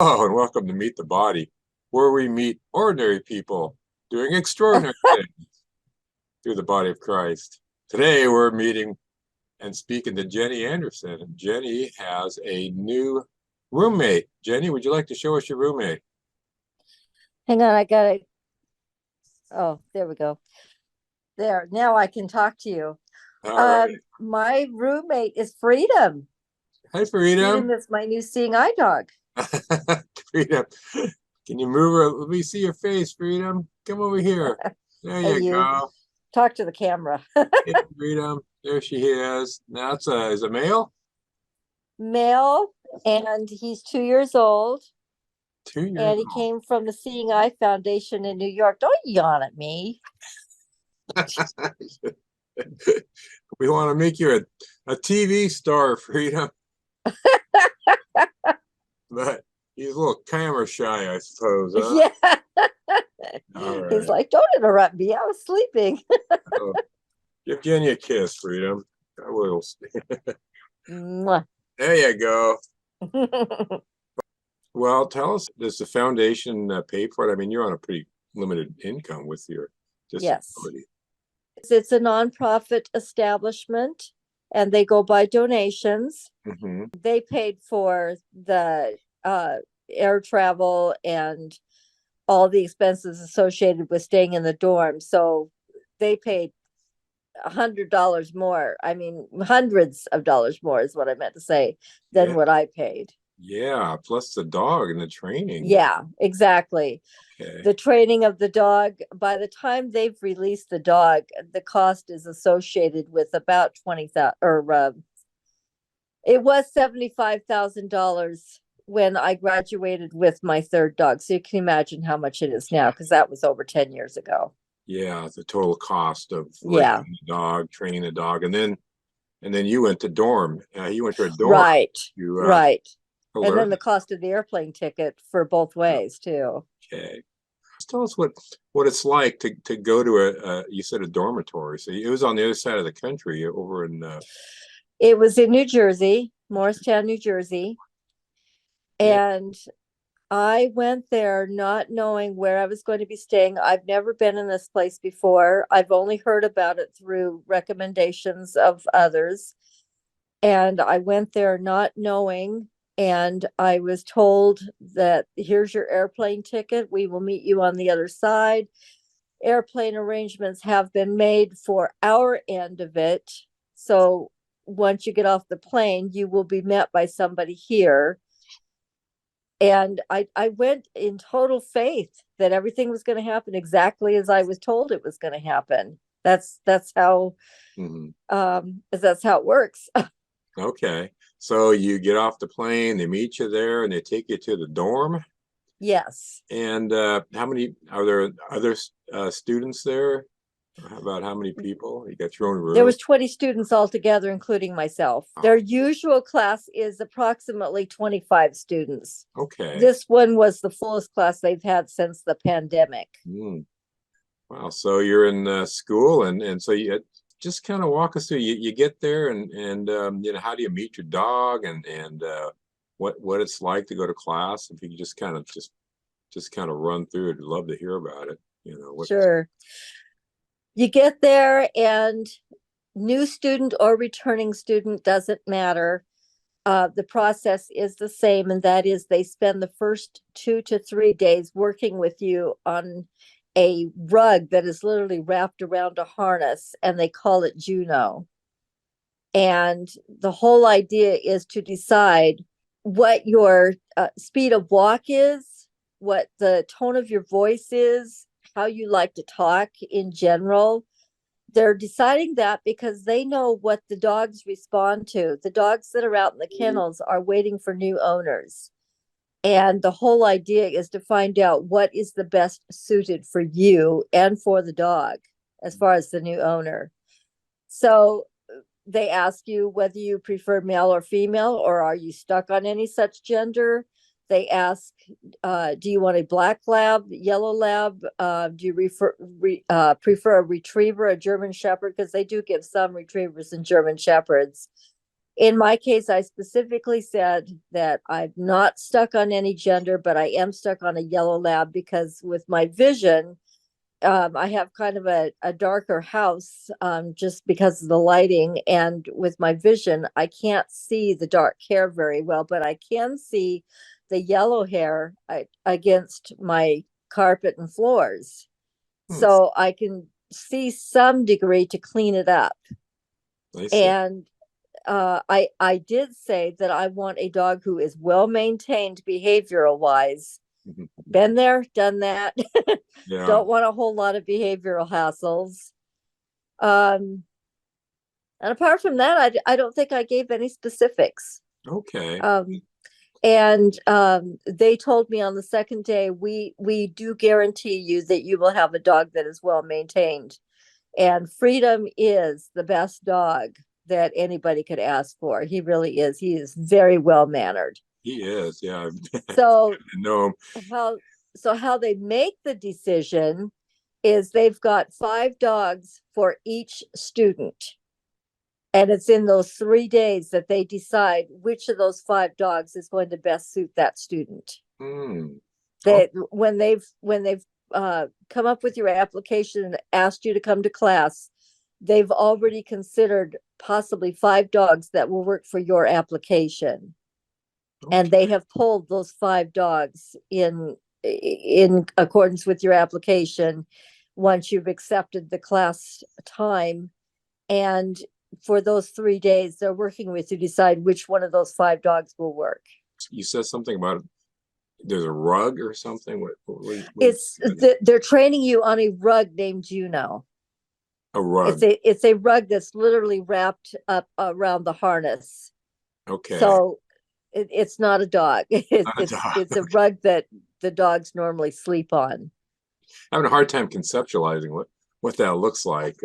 Oh, and welcome to Meet the Body, where we meet ordinary people doing extraordinary things through the body of Christ. Today, we're meeting and speaking to Jenny Anderson. And Jenny has a new roommate. Jenny, would you like to show us your roommate? Hang on, I gotta. Oh, there we go. There, now I can talk to you. All right. My roommate is Freedom. Hi, Freedom. Freedom is my new seeing eye dog. Freedom. Can you move her? Let me see your face, Freedom. Come over here. There Hey, you you go. talk to the camera. Hey, Freedom. There she is. Now it's is a male? Male, and he's 2 years old, 2 years and he old. came from the Seeing Eye Foundation in New York. Don't yawn at me. We want to make you a TV star, Freedom, but he's a little camera shy, I suppose. Huh? Yeah. All He's right. like, don't interrupt me. I was sleeping. Oh, give Jenny a kiss, Freedom. I will. Mwah. There you go. Well, tell us, does the foundation pay for it? I mean, you're on a pretty limited income with your Yes. disability. It's a nonprofit establishment and they go by donations. Hmm. They paid for the air travel and all the expenses associated with staying in the dorm. So they paid $100 more. I mean, hundreds of dollars more is what I meant to say Yeah, than what I paid. yeah. Plus the dog and the training. Yeah, exactly. Okay. The training of the dog, by the time they've released the dog, the cost is associated with about 20,000 or it was $75,000 when I graduated with my third dog. So you can imagine how much it is now because that was over 10 years ago. Yeah, the total cost of Yeah, raising the dog, training the dog, and then you went to dorm. You went to a dorm. right, You right. to And then learn. the cost of the airplane ticket for both ways too. Okay. Just tell us what it's like to go to you said a dormitory. So it was on the other side of the country, over in It was in New Jersey, Morristown, New Jersey. yeah. And I went there not knowing where I was going to be staying. I've never been in this place before. I've only heard about it through recommendations of others. And I went there not knowing. And I was told that here's your airplane ticket. We will meet you on the other side. Airplane arrangements have been made for our end of it. So once you get off the plane, you will be met by somebody here. And I went in total faith that everything was going to happen exactly as I was told it was going to happen. That's how Mhm. that's how it works. Okay. So you get off the plane, they meet you there, and they take you to the dorm. Yes. And how many are there other students there? About how many people? You got your own There room? was 20 students altogether, including myself. Their Oh, usual class is approximately 25 students. okay. This one was the fullest class they've had since the pandemic. Mm. Wow. So you're in school, and so you just kind of walk us through. You get there, and how do you meet your dog, and what it's like to go to class? If you could just kind of run through it, I'd love to hear about it. What? Sure. You get there, and new student or returning student doesn't matter. The process is the same, and that is they spend the first 2 to 3 days working with you on a rug that is literally wrapped around a harness, and they call it Juno. And the whole idea is to decide what your speed of walk is, what the tone of your voice is, how you like to talk in general. They're deciding that because they know what the dogs respond to. The dogs that are out in the kennels are waiting for new owners. And the whole idea is to find out what is the best suited for you and for the dog as far as the new owner. So they ask you whether you prefer male or female, or are you stuck on any such gender. They ask, do you want a black lab, yellow lab? Do you prefer a retriever, a German shepherd? Because they do give some retrievers and German shepherds. In my case, I specifically said that I'm not stuck on any gender, but I am stuck on a yellow lab because with my vision, I have kind of a darker house just because of the lighting. And with my vision, I can't see the dark hair very well, but I can see the yellow hair against my carpet and floors. Hmm, So I can see some degree to clean it up. I see. And I did say that I want a dog who is well maintained behavioral wise. Been there, done that. Yeah. Don't want a whole lot of behavioral hassles. Um, and apart from that, I don't think I gave any specifics. Okay. And they told me on the second day, we do guarantee you that you will have a dog that is well maintained. And Freedom is the best dog that anybody could ask for. He really is. He is very well mannered. He is. Yeah. So I know him. how how they make the decision is they've got 5 dogs for each student. And it's in those 3 days that they decide which of those 5 dogs is going to best suit that student. Hmm. That when they've come up with your application and asked you to come to class, they've already considered possibly 5 dogs that will work for your application. And Okay. they have pulled those 5 dogs in accordance with your application once you've accepted the class time. And for those 3 days, they're working with you to decide which one of those 5 dogs will work. You said something about there's a rug or something. They're training you on a rug named Juno. A rug. It's a rug that's literally wrapped up around the harness. Okay. So it's not a dog. Not a dog. It's a rug that the dogs normally sleep on. Having a hard time conceptualizing what that looks like.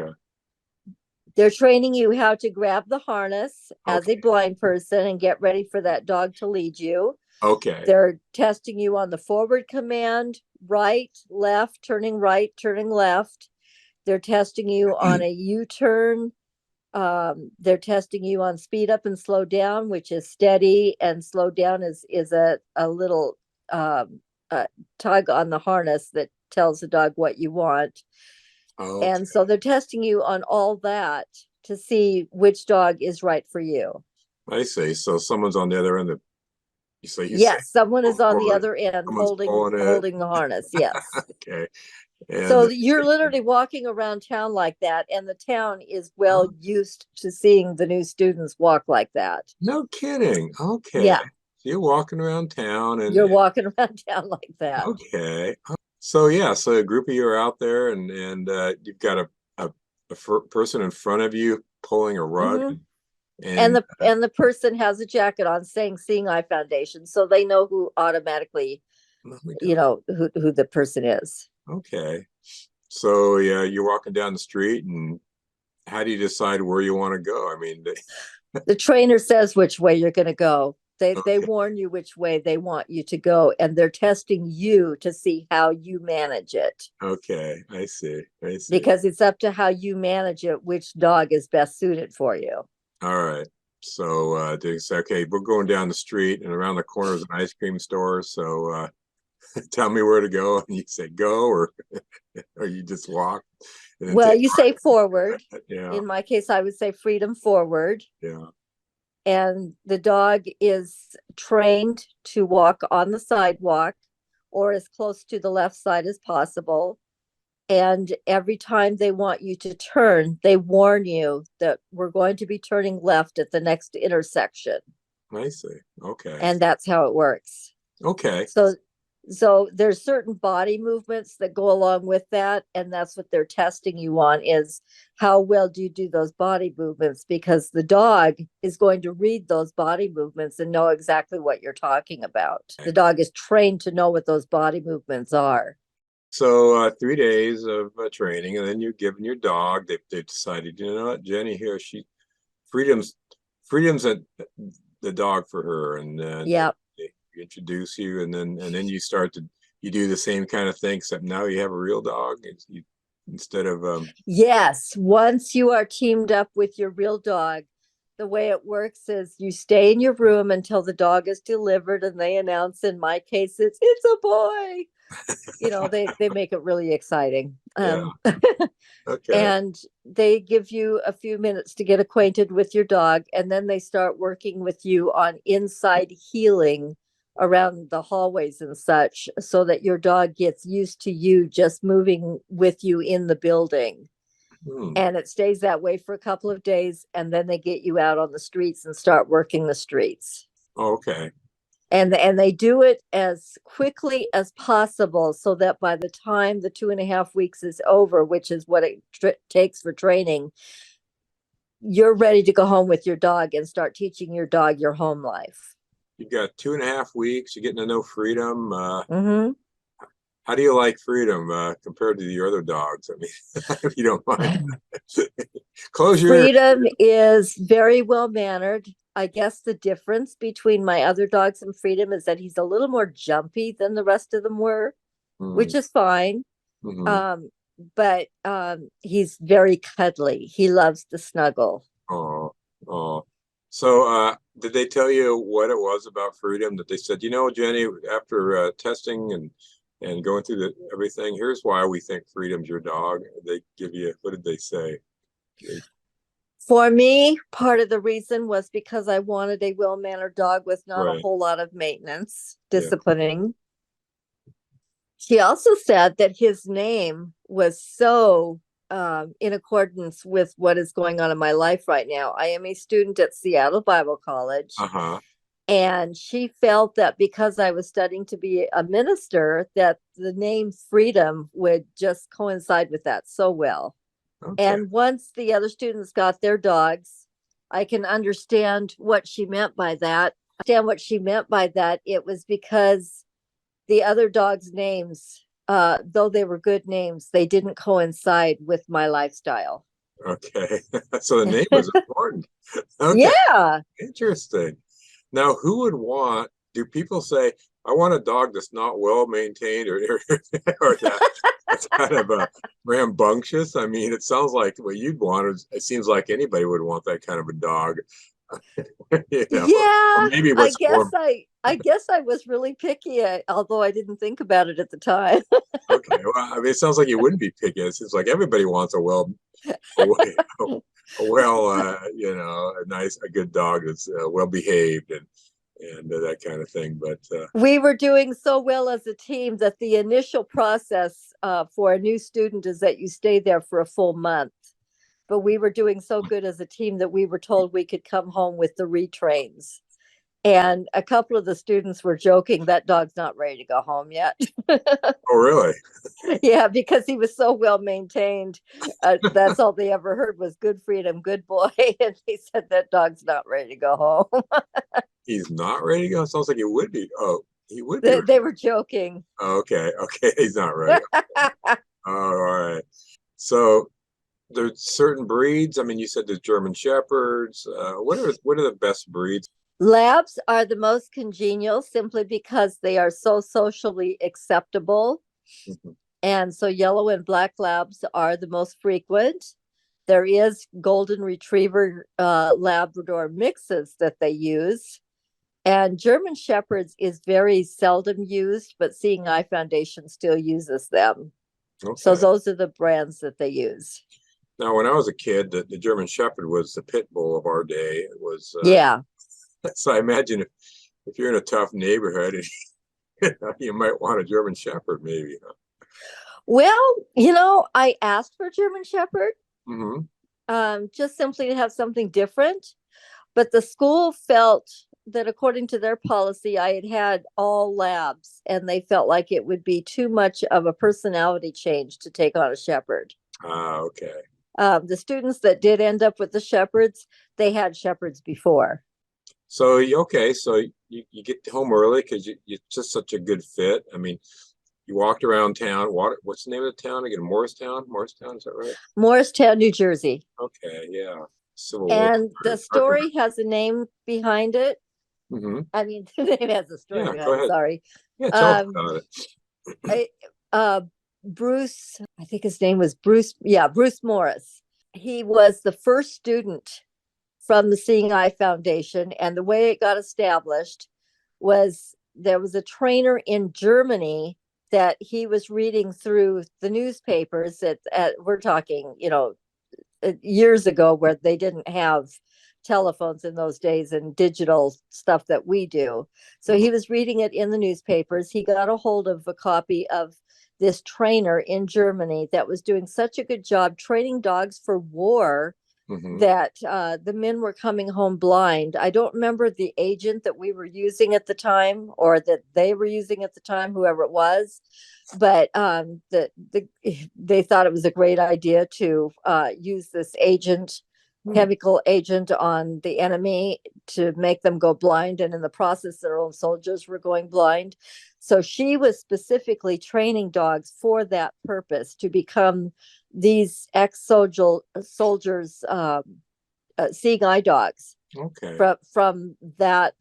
They're training you how to grab the harness as a Okay. blind person and get ready for that dog to lead you. Okay. They're testing you on the forward command, right, left, turning right, turning left. They're testing you on a U-turn. They're testing you on speed up and slow down, which is steady, and slow down is a little tug on the harness that tells the dog what you want. Okay. And so they're testing you on all that to see which dog is right for you. I see. So someone's on the other end of you say Yes, someone is on the forward, other end someone's pulling it. holding the harness. Yes. Okay. And So you're literally walking around town like that, and the town is well oh, used to seeing the new students walk like that. no kidding. Okay. Yeah, So you're walking around town you're walking around town like that. okay. So yeah, so a group of you are out there and you've got a person in front of you pulling a rug Hmm. and And the person has a jacket on saying Seeing Eye Foundation, so they know who automatically, let me you go. know, who the person is. Okay. So yeah, you're walking down the street and how do you decide where you want to go? I mean, The trainer says which way you're going to go. They okay, warn you which way they want you to go, and they're testing you to see how you manage it, okay, I see. I see. because it's up to how you manage it which dog is best suited for you. All right. So they say, okay, we're going down the street and around the corner is an ice cream store. So tell me where to go. And you say go or you just walk and then Well, take you say forward. yeah, In my case, I would say Freedom forward. yeah. And the dog is trained to walk on the sidewalk or as close to the left side as possible. And every time they want you to turn, they warn you that we're going to be turning left at the next intersection. I see. Okay. And that's how it works. Okay. So there's certain body movements that go along with that, and that's what they're testing you on, is how well do you do those body movements, because the dog is going to read those body movements and know exactly what you're talking about. The dog is trained to know what those body movements are. So 3 days of training, and then you're giving your dog. They've decided, you know what, Jenny here, freedom's freedom's the dog for her, and Yeah. they introduce you, and then you do the same kind of thing, except now you have a real dog. Instead of Yes, once you are teamed up with your real dog, the way it works is you stay in your room until the dog is delivered, and they announce, in my case, it's a boy. They make it really exciting. Yeah. Okay. And they give you a few minutes to get acquainted with your dog, and then they start working with you on inside healing around the hallways and such, so that your dog gets used to you just moving with you in the building. Hmm. And it stays that way for a couple of days, and then they get you out on the streets and start working the streets. Okay. And they do it as quickly as possible, so that by the time the 2.5 weeks is over, which is what it takes for training, you're ready to go home with your dog and start teaching your dog your home life. You've got 2.5 weeks. You're getting to know Freedom. Mm-hmm. How do you like Freedom compared to your other dogs? I mean, if you don't mind. Close your ears. Freedom is very well mannered. I guess the difference between my other dogs and Freedom is that he's a little more jumpy than the rest of them were, which is fine. Mm-hmm. But he's very cuddly. He loves to snuggle. Oh, oh. So, did they tell you what it was about Freedom that they said, Jenny, after testing and going through everything, here's why we think Freedom's your dog? They give you, what did they say? For me, part of the reason was because I wanted a well-mannered dog with not a Right. whole lot of maintenance, Yeah. disciplining. She also said that his name was so in accordance with what is going on in my life right now. I am a student at Seattle Bible College. Uh-huh. And she felt that because I was studying to be a minister, that the name Freedom would just coincide with that so well. Okay. And once the other students got their dogs, I can understand what she meant by that. It was because the other dogs' names, though they were good names, they didn't coincide with my lifestyle. Okay. So the name was important. Okay. Yeah. Interesting. Now, do people say, I want a dog that's not well maintained or that's kind of rambunctious? I mean, it sounds like what you'd want. It seems like anybody would want that kind of a dog. Or Yeah, maybe I what's guess more, I was really picky, although I didn't think about it at the time. okay. Well, I mean, it sounds like you wouldn't be picky. It seems like everybody wants a good dog that's well behaved and that kind of thing. But We were doing so well as a team that the initial process for a new student is that you stay there for a full month. But we were doing so good as a team that we were told we could come home with the retrains. And a couple of the students were joking, that dog's not ready to go home yet. oh, really? Yeah, because he was so well maintained. That's all they ever heard was good Freedom, good boy. And he said that dog's not ready to go home. He's not ready to go. Sounds like he would be. Oh, he would be. They were joking. Oh, okay. Okay. He's not ready. All right. So there's certain breeds. I mean, you said there's German Shepherds. What are the best breeds? Labs are the most congenial simply because they are so socially acceptable. Mhm. And so yellow and black labs are the most frequent. There is golden retriever Labrador mixes that they use. And German Shepherds is very seldom used, but Seeing Eye Foundation still uses them. Okay. So those are the brands that they use. Now, when I was a kid, the German Shepherd was the pit bull of our day. It was Yeah. So I imagine if you're in a tough neighborhood, you might want a German Shepherd, maybe. Huh? Well, I asked for German Shepherd, Mm-hmm. just simply to have something different. But the school felt that according to their policy, I had all labs, and they felt like it would be too much of a personality change to take on a shepherd. Okay. The students that did end up with the shepherds, they had shepherds before. So you get home early because you're just such a good fit. I mean, you walked around town. What's the name of the town again? Morristown? Morristown, is that right? Morristown, New Jersey. Okay, yeah. Civil War. And the story has a name behind it. Mm-hmm. I mean, the name has a story behind it. Sorry. Yeah, tell us about it. Bruce, I think his name was Bruce. Yeah, Bruce Morris. He was the first student from the Seeing Eye Foundation. And the way it got established was there was a trainer in Germany that he was reading through the newspapers we're talking, years ago, where they didn't have telephones in those days and digital stuff that we do. So he was reading it in the newspapers. He got a hold of a copy of this trainer in Germany that was doing such a good job training dogs for war that the men were coming home blind. I don't remember the agent that we were using at the time, or that they were using at the time, whoever it was, but they thought it was a great idea to use this chemical agent on the enemy to make them go blind, and in the process their own soldiers were going blind. So she was specifically training dogs for that purpose, to become these ex-soldiers seeing eye dogs. Okay. From that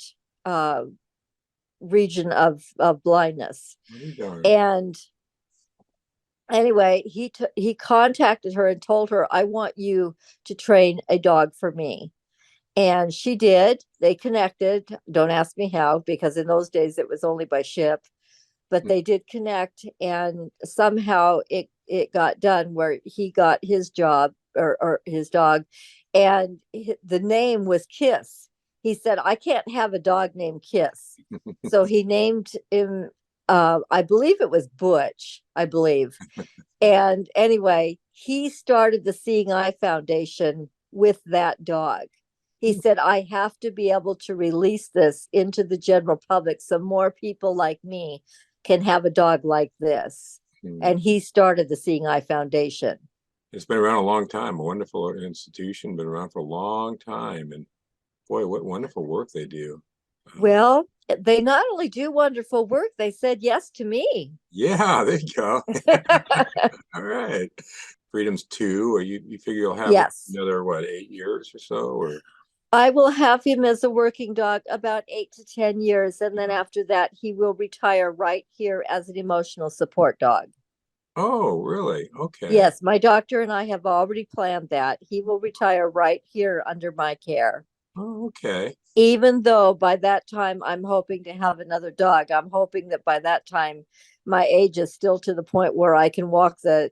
region of blindness. And anyway, he contacted her and told her, I want you to train a dog for me. And she did. They connected. Don't ask me how, because in those days it was only by ship, but they did connect, and somehow it got done where he got his job, or his dog, and the name was Kiss. He said, I can't have a dog named Kiss. So he named him, I believe it was Butch, I believe. And anyway, he started the Seeing Eye Foundation with that dog. He said, I have to be able to release this into the general public so more people like me can have a dog like this. And he started the Seeing Eye Foundation. It's been around a long time, a wonderful institution, been around for a long time. And boy, what wonderful work they do. Well, they not only do wonderful work, they said yes to me. Yeah, there you go. All right. Freedom's 2, or you figure you'll have another, 8 years or so? Or I will have him as a working dog about 8 to 10 years. And then after that, he will retire right here as an emotional support dog. Oh, really? Okay. Yes, my doctor and I have already planned that. He will retire right here under my care. Oh, okay. Even though by that time I'm hoping to have another dog. I'm hoping that by that time my age is still to the point where I can walk the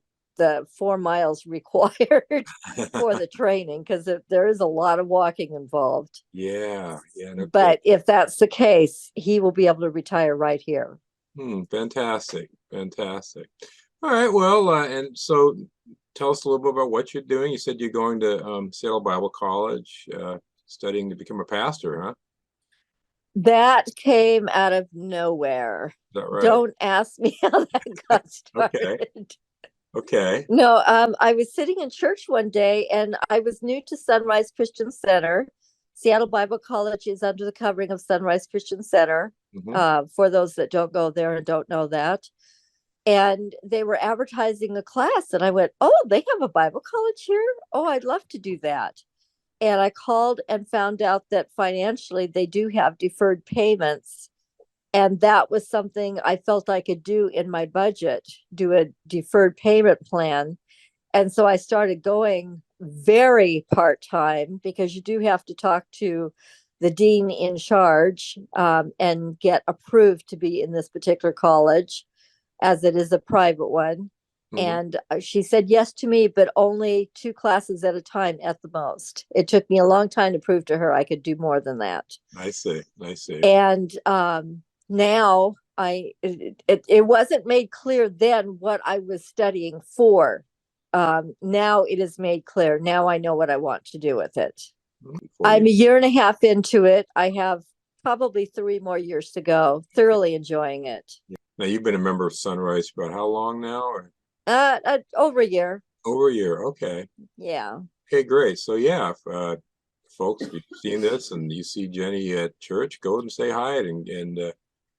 4 miles required for the training, because there is a lot of walking involved. Yeah. No, but if that's the case, he will be able to retire right here. Fantastic. All right. Well, and so tell us a little bit about what you're doing. You said you're going to Seattle Bible College, studying to become a pastor, huh? That came out of nowhere. Is that right? Don't ask me how that got started. Okay. No, I was sitting in church one day, and I was new to Sonrise Christian Center. Seattle Bible College is under the covering of Sonrise Christian Center, for those that don't go there and don't know that. And they were advertising a class, and I went, oh, they have a Bible college here? Oh, I'd love to do that. And I called and found out that financially they do have deferred payments. And that was something I felt I could do in my budget, do a deferred payment plan. And so I started going very part-time, because you do have to talk to the dean in charge and get approved to be in this particular college, as it is a private one. And she said yes to me, but only 2 classes at a time at the most. It took me a long time to prove to her I could do more than that. I see. And now it wasn't made clear then what I was studying for. Now it is made clear. Now I know what I want to do with it. I'm a year and a half into it. I have probably 3 more years to go. Thoroughly enjoying it. Now, you've been a member of Sonrise for about how long now? Or over a year. Over a year. Okay. Yeah. Okay, great. So yeah, folks, if you've seen this and you see Jenny at church, go and say hi, and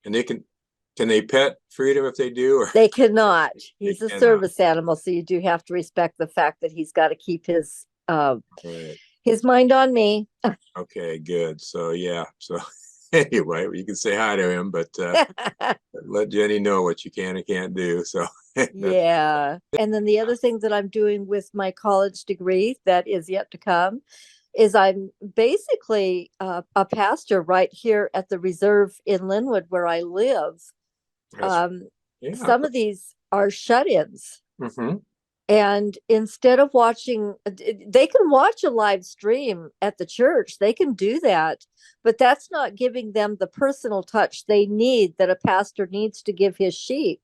they can they pet Freedom if they do? Or they cannot. He's a service animal, so you do have to respect the fact that he's got to keep his mind on me. Okay, good. So yeah. So anyway, you can say hi to him, but let Jenny know what you can and can't do. So yeah. And then the other thing that I'm doing with my college degree that is yet to come is I'm basically a pastor right here at the reserve in Linwood where I live. That's Um, yeah. some of these are shut-ins. Mm-hmm. And instead of watching, they can watch a live stream at the church. They can do that, but that's not giving them the personal touch they need that a pastor needs to give his sheep.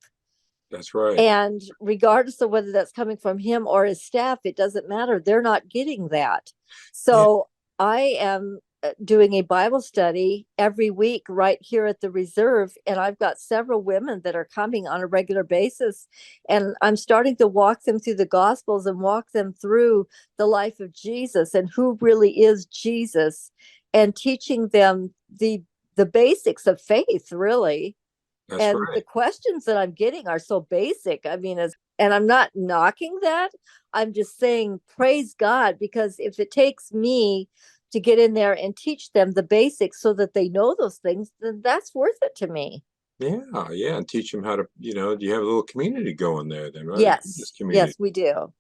That's right. And regardless of whether that's coming from him or his staff, it doesn't matter. They're not getting that. Yeah. So I am doing a Bible study every week right here at the reserve. And I've got several women that are coming on a regular basis. And I'm starting to walk them through the Gospels and walk them through the life of Jesus and who really is Jesus, and teaching them the basics of faith, really. That's And right. the questions that I'm getting are so basic. I mean, and I'm not knocking that. I'm just saying, praise God, because if it takes me to get in there and teach them the basics so that they know those things, then that's worth it to me. Yeah, yeah, and teach them how to, you have a little community going there then, right? A Yes, business community. yes, we do.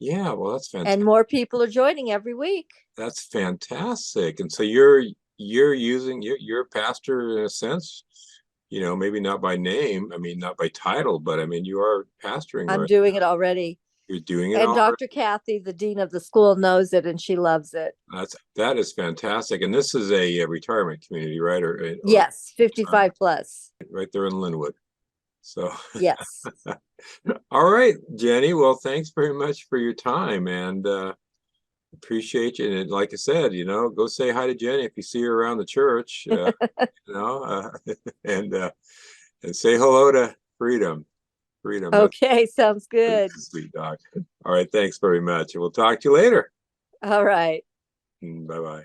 Yeah, well, that's And fantastic. more people are joining every week. That's fantastic. And so you're using you're a pastor in a sense, maybe not by name, I mean not by title, but I mean you are pastoring I'm right doing now. it already. You're doing it And already. Dr. Kathy, the dean of the school, knows it and she loves it. That is fantastic. And this is a retirement community, right? Or Yes, 55 plus. right there in Linwood. So Yes. all right, Jenny. Well, thanks very much for your time and appreciate you. And like I said, go say hi to Jenny if you see her around the church, you know, and say hello to Freedom. Freedom. Okay, sounds That's good. a sweet dog. All right. Thanks very much. And we'll talk to you later. All right. Bye bye.